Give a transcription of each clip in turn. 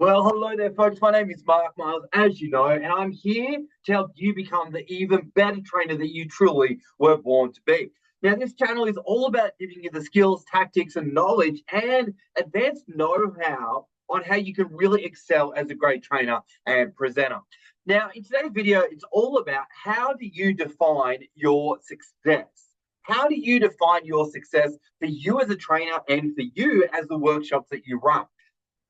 Well, hello there, folks. My name is Mark Miles, as you know, and I'm here to help you become the even better trainer that you truly were born to be. Now, this channel is all about giving you the skills, tactics, and knowledge and advanced know how on how you can really excel as a great trainer and presenter. Now, in today's video, it's all about how do you define your success? How do you define your success for you as a trainer and for you as the workshops that you run?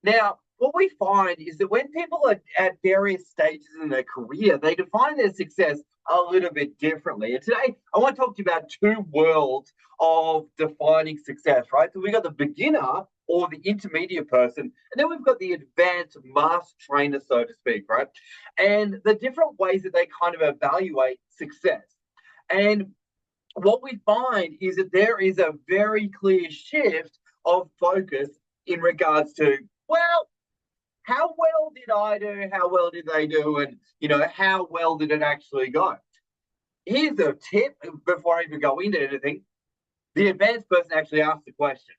Now, what we find is that when people are at various stages in their career, they define their success a little bit differently. And today, I want to talk to you about two worlds of defining success, right? So we've got the beginner or the intermediate person, and then we've got the advanced master trainer, so to speak, right? And the different ways that they kind of evaluate success. And what we find is that there is a very clear shift of focus in regards to, well, how well did I do? How well did they do? And, how well did it actually go? Here's a tip before I even go into anything. The advanced person actually asks the question.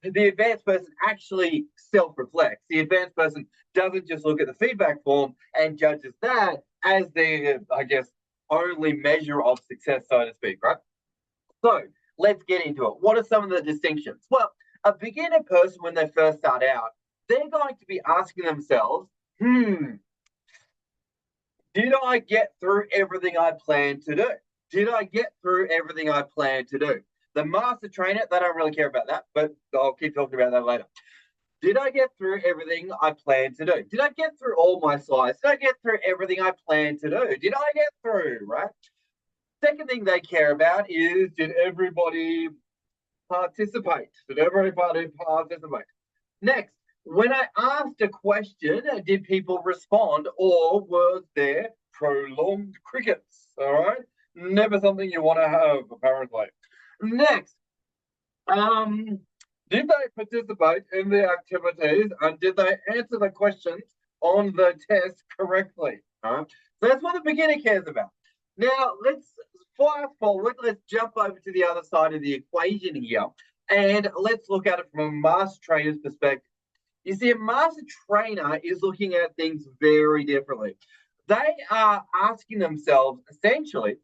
The advanced person actually self reflects. The advanced person doesn't just look at the feedback form and judges that as their, I guess, only measure of success, so to speak, right? So let's get into it. What are some of the distinctions? Well, a beginner person, when they first start out, they're going to be asking themselves, did I get through everything I planned to do? Did I get through everything I planned to do? The master trainer, they don't really care about that, but I'll keep talking about that later. Did I get through everything I planned to do? Did I get through all my slides? Did I get through everything I planned to do? Did I get through, right? Second thing they care about is, did everybody participate? Did everybody participate? Next, when I asked a question, did people respond or was there prolonged crickets? All right. Never something you want to have, apparently. Next, did they participate in the activities and did they answer the questions on the test correctly? All right. So that's what the beginner cares about. Now, let's fast forward. Let's jump over to the other side of the equation here and let's look at it from a master trainer's perspective. You see, a master trainer is looking at things very differently. They are asking themselves essentially,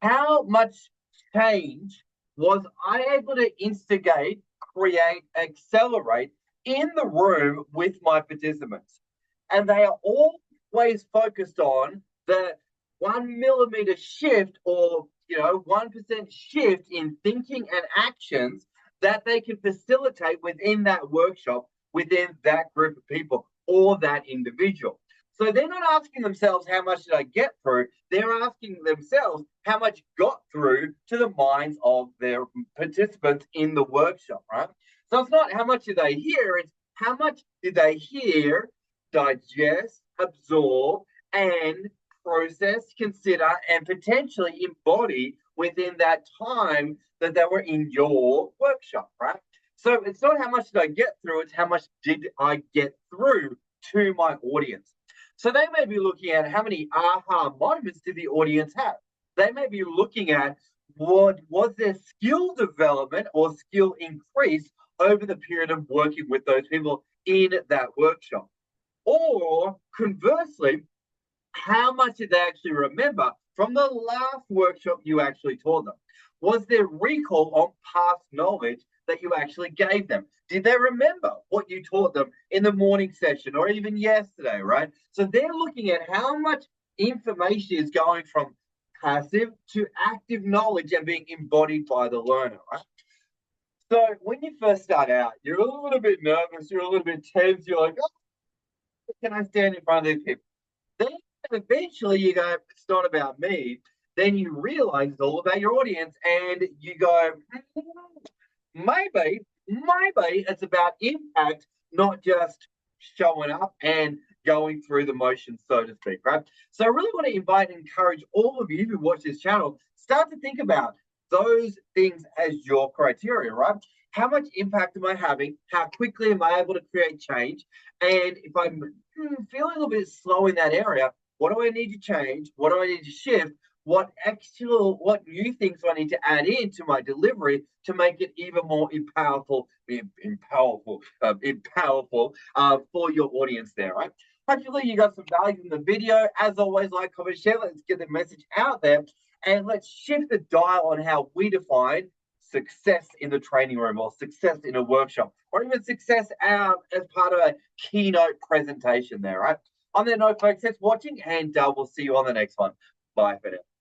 how much change was I able to instigate, create, accelerate in the room with my participants? And they are always focused on the 1 millimeter shift or 1% shift in thinking and actions that they can facilitate within that workshop, within that group of people or that individual. So they're not asking themselves, how much did I get through? They're asking themselves, how much got through to the minds of their participants in the workshop, right? So it's not how much did they hear, it's how much did they hear, digest, absorb, and process, consider, and potentially embody within that time that they were in your workshop, right? So it's not how much did I get through, it's how much did I get through to my audience. So they may be looking at how many aha moments did the audience have. They may be looking at what was their skill development or skill increase over the period of working with those people in that workshop. Or conversely, how much did they actually remember from the last workshop you actually taught them? Was there recall on past knowledge that you actually gave them? Did they remember what you taught them in the morning session or even yesterday, right? So they're looking at how much information is going from passive to active knowledge and being embodied by the learner, right? So when you first start out, you're a little bit nervous, you're a little bit tense, you're like, oh, can I stand in front of these people? Then eventually you go, it's not about me. Then you realize it's all about your audience, and you go, maybe it's about impact, not just showing up and going through the motions, so to speak, right? So I really want to invite and encourage all of you who watch this channel, start to think about those things as your criteria, right? How much impact am I having? How quickly am I able to create change? And if I'm feeling a little bit slow in that area, what do I need to change? What do I need to shift? what new things I need to add into my delivery to make it even more powerful for your audience there, right? Hopefully you got some value from the video. As always, like, comment, share. Let's get the message out there, and let's shift the dial on how we define success in the training room, or success in a workshop, or even success as part of a keynote presentation there, right? On that note, folks, thanks for watching, and we'll see you on the next one. Bye for now.